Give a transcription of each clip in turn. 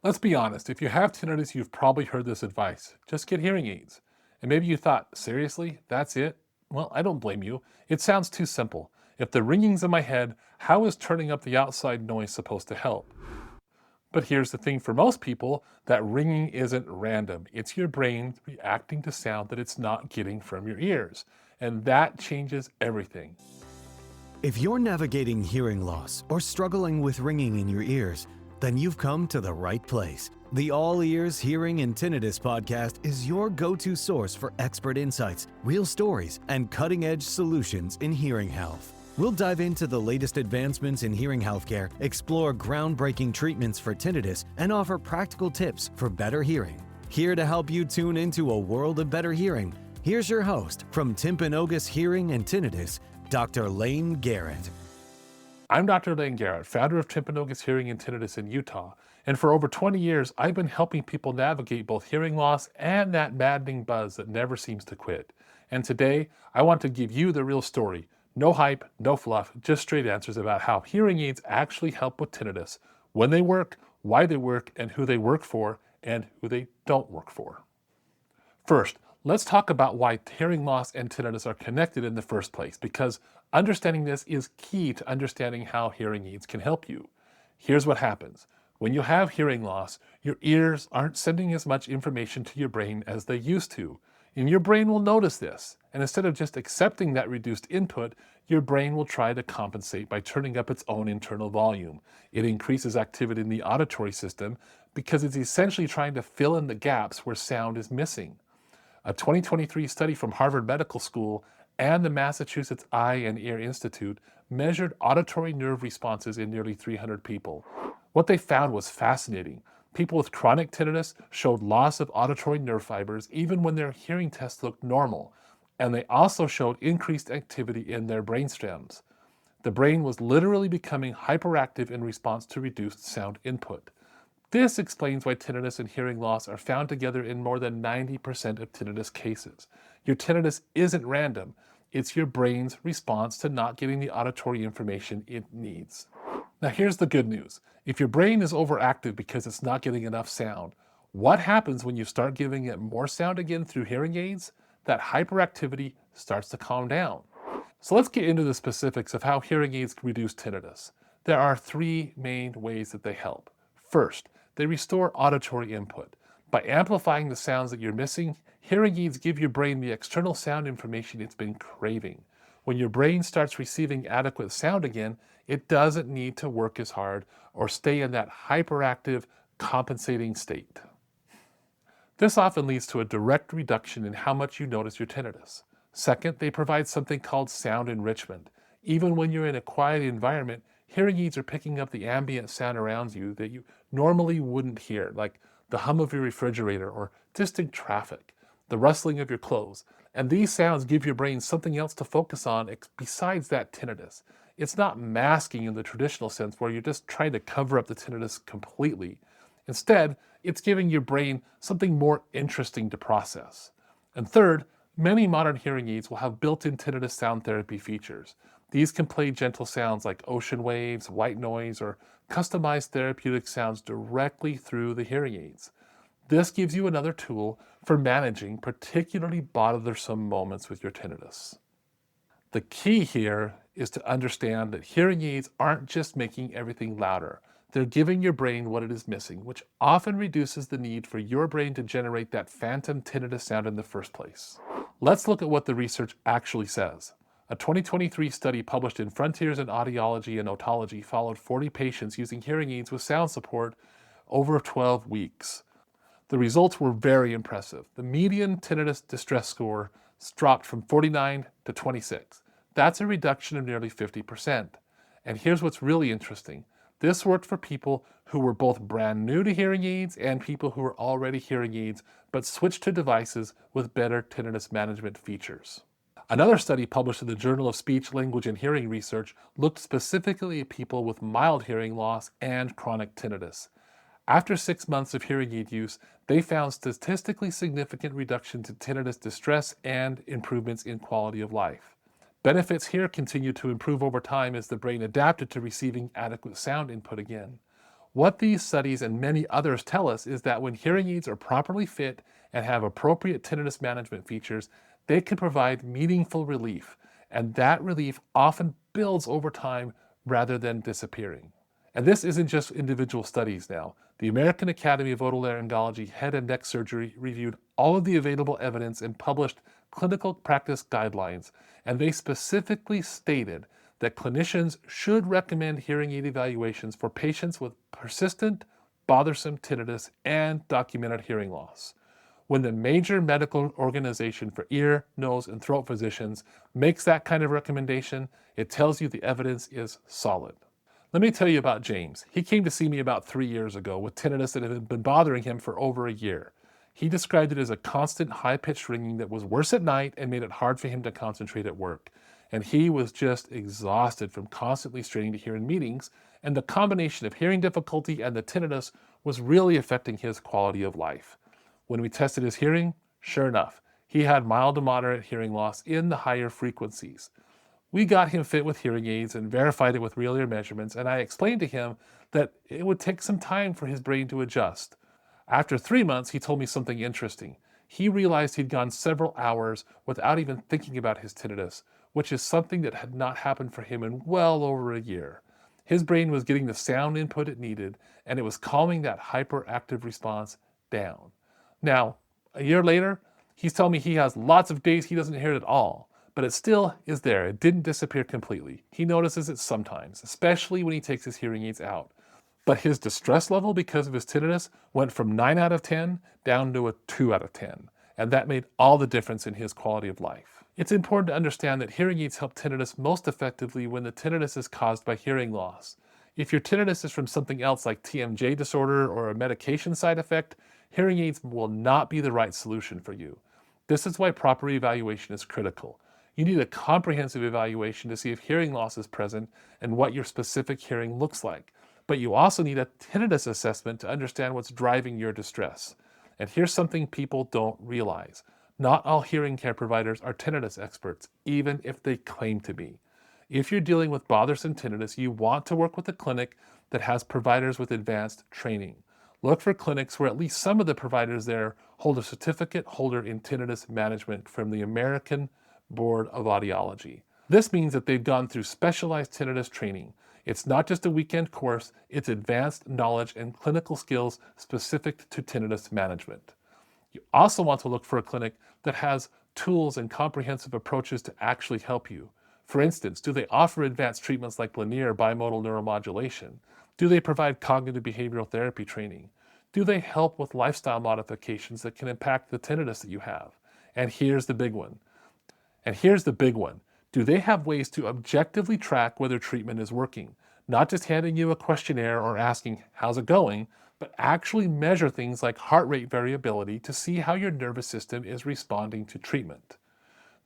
Let's be honest, if you have tinnitus, you've probably heard this advice. Just get hearing aids. And maybe you thought, seriously, that's it? Well, I don't blame you. It sounds too simple. If the ringing's in my head, how is turning up the outside noise supposed to help? But here's the thing for most people, that ringing isn't random. It's your brain reacting to sound that it's not getting from your ears. And that changes everything. If you're navigating hearing loss or struggling with ringing in your ears, then you've come to the right place. The All Ears Hearing and Tinnitus podcast is your go-to source for expert insights, real stories, and cutting-edge solutions in hearing health. We'll dive into the latest advancements in hearing healthcare, explore groundbreaking treatments for tinnitus, and offer practical tips for better hearing. Here to help you tune into a world of better hearing, here's your host from Timpanogos Hearing and Tinnitus, Dr. Layne Garrett. I'm Dr. Layne Garrett, founder of Timpanogos Hearing and Tinnitus in Utah, and for over 20 years, I've been helping people navigate both hearing loss and that maddening buzz that never seems to quit. And today, I want to give you the real story. No hype, no fluff, just straight answers about how hearing aids actually help with tinnitus, when they work, why they work, and who they work for, and who they don't work for. First, let's talk about why hearing loss and tinnitus are connected in the first place, because understanding this is key to understanding how hearing aids can help you. Here's what happens. When you have hearing loss, your ears aren't sending as much information to your brain as they used to. And your brain will notice this. And instead of just accepting that reduced input, your brain will try to compensate by turning up its own internal volume. It increases activity in the auditory system because it's essentially trying to fill in the gaps where sound is missing. A 2023 study from Harvard Medical School and the Massachusetts Eye and Ear Institute measured auditory nerve responses in nearly 300 people. What they found was fascinating. People with chronic tinnitus showed loss of auditory nerve fibers even when their hearing tests looked normal, and they also showed increased activity in their brainstems. The brain was literally becoming hyperactive in response to reduced sound input. This explains why tinnitus and hearing loss are found together in more than 90% of tinnitus cases. Your tinnitus isn't random. It's your brain's response to not getting the auditory information it needs. Now here's the good news. If your brain is overactive because it's not getting enough sound, what happens when you start giving it more sound again through hearing aids? That hyperactivity starts to calm down. So let's get into the specifics of how hearing aids reduce tinnitus. There are three main ways that they help. First, they restore auditory input. By amplifying the sounds that you're missing, hearing aids give your brain the external sound information it's been craving. When your brain starts receiving adequate sound again, it doesn't need to work as hard or stay in that hyperactive, compensating state. This often leads to a direct reduction in how much you notice your tinnitus. Second, they provide something called sound enrichment. Even when you're in a quiet environment, hearing aids are picking up the ambient sound around you that you normally wouldn't hear, like the hum of your refrigerator or distant traffic, the rustling of your clothes. And these sounds give your brain something else to focus on besides that tinnitus. It's not masking in the traditional sense where you're just trying to cover up the tinnitus completely. Instead, it's giving your brain something more interesting to process. And third, many modern hearing aids will have built-in tinnitus sound therapy features. These can play gentle sounds like ocean waves, white noise, or customized therapeutic sounds directly through the hearing aids. This gives you another tool for managing particularly bothersome moments with your tinnitus. The key here is to understand that hearing aids aren't just making everything louder. They're giving your brain what it is missing, which often reduces the need for your brain to generate that phantom tinnitus sound in the first place. Let's look at what the research actually says. A 2023 study published in Frontiers in Audiology and Otology followed 40 patients using hearing aids with sound support over 12 weeks. The results were very impressive. The median tinnitus distress score dropped from 49 to 26. That's a reduction of nearly 50%. And here's what's really interesting. This worked for people who were both brand new to hearing aids and people who were already hearing aids but switched to devices with better tinnitus management features. Another study published in the Journal of Speech, Language, and Hearing Research looked specifically at people with mild hearing loss and chronic tinnitus. After 6 months of hearing aid use, they found statistically significant reductions in tinnitus distress and improvements in quality of life. Benefits here continued to improve over time as the brain adapted to receiving adequate sound input again. What these studies and many others tell us is that when hearing aids are properly fit and have appropriate tinnitus management features, they can provide meaningful relief, and that relief often builds over time rather than disappearing. And this isn't just individual studies now. The American Academy of Otolaryngology Head and Neck Surgery reviewed all of the available evidence and published clinical practice guidelines, and they specifically stated that clinicians should recommend hearing aid evaluations for patients with persistent, bothersome tinnitus and documented hearing loss. When the major medical organization for ear, nose, and throat physicians makes that kind of recommendation, it tells you the evidence is solid. Let me tell you about James. He came to see me about 3 years ago with tinnitus that had been bothering him for over a year. He described it as a constant high-pitched ringing that was worse at night and made it hard for him to concentrate at work. And he was just exhausted from constantly straining to hear in meetings, and the combination of hearing difficulty and the tinnitus was really affecting his quality of life. When we tested his hearing, sure enough, he had mild to moderate hearing loss in the higher frequencies. We got him fit with hearing aids and verified it with real ear measurements, and I explained to him that it would take some time for his brain to adjust. After 3 months, he told me something interesting. He realized he'd gone several hours without even thinking about his tinnitus, which is something that had not happened for him in well over a year. His brain was getting the sound input it needed, and it was calming that hyperactive response down. Now, a year later, he's telling me he has lots of days he doesn't hear it at all, but it still is there. It didn't disappear completely. He notices it sometimes, especially when he takes his hearing aids out. But his distress level because of his tinnitus went from 9 out of 10 down to a 2 out of 10, and that made all the difference in his quality of life. It's important to understand that hearing aids help tinnitus most effectively when the tinnitus is caused by hearing loss. If your tinnitus is from something else like TMJ disorder or a medication side effect, hearing aids will not be the right solution for you. This is why proper evaluation is critical. You need a comprehensive evaluation to see if hearing loss is present and what your specific hearing looks like. But you also need a tinnitus assessment to understand what's driving your distress. And here's something people don't realize. Not all hearing care providers are tinnitus experts, even if they claim to be. If you're dealing with bothersome tinnitus, you want to work with a clinic that has providers with advanced training. Look for clinics where at least some of the providers there hold a certificate holder in tinnitus management from the American Board of Audiology. This means that they've gone through specialized tinnitus training. It's not just a weekend course, it's advanced knowledge and clinical skills specific to tinnitus management. You also want to look for a clinic that has tools and comprehensive approaches to actually help you. For instance, do they offer advanced treatments like linear bimodal neuromodulation? Do they provide cognitive behavioral therapy training? Do they help with lifestyle modifications that can impact the tinnitus that you have? And here's the big one. Do they have ways to objectively track whether treatment is working? Not just handing you a questionnaire or asking, how's it going, but actually measure things like heart rate variability to see how your nervous system is responding to treatment.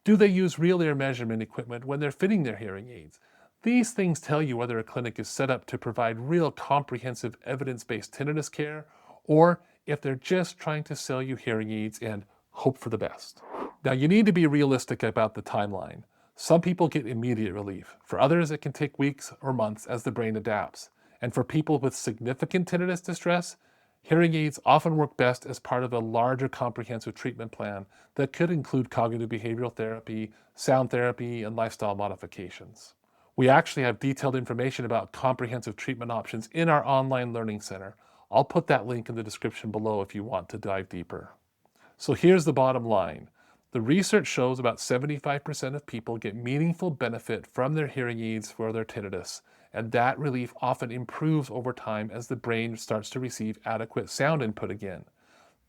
Do they use real ear measurement equipment when they're fitting their hearing aids? These things tell you whether a clinic is set up to provide real comprehensive evidence-based tinnitus care, or if they're just trying to sell you hearing aids and hope for the best. Now, you need to be realistic about the timeline. Some people get immediate relief. For others, it can take weeks or months as the brain adapts. And for people with significant tinnitus distress, hearing aids often work best as part of a larger comprehensive treatment plan that could include cognitive behavioral therapy, sound therapy, and lifestyle modifications. We actually have detailed information about comprehensive treatment options in our online learning center. I'll put that link in the description below if you want to dive deeper. So here's the bottom line. The research shows about 75% of people get meaningful benefit from their hearing aids for their tinnitus, and that relief often improves over time as the brain starts to receive adequate sound input again.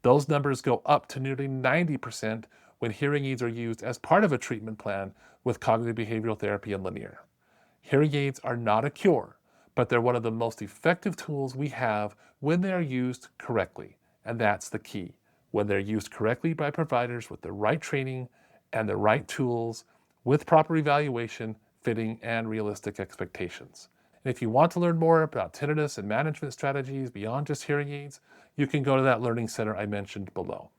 Those numbers go up to nearly 90% when hearing aids are used as part of a treatment plan with cognitive behavioral therapy and linear. Hearing aids are not a cure, but they're one of the most effective tools we have when they are used correctly, and that's the key. When they're used correctly by providers with the right training and the right tools, with proper evaluation, fitting, and realistic expectations. And if you want to learn more about tinnitus and management strategies beyond just hearing aids, you can go to that learning center I mentioned below.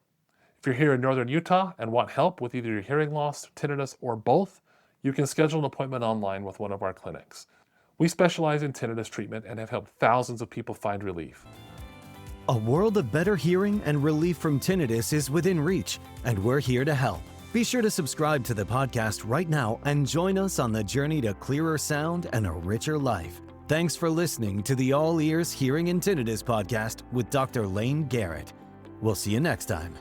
If you're here in northern Utah and want help with either your hearing loss, tinnitus, or both, you can schedule an appointment online with one of our clinics. We specialize in tinnitus treatment and have helped thousands of people find relief. A world of better hearing and relief from tinnitus is within reach, and we're here to help. Be sure to subscribe to the podcast right now and join us on the journey to clearer sound and a richer life. Thanks for listening to the All Ears Hearing and Tinnitus podcast with Dr. Layne Garrett. We'll see you next time.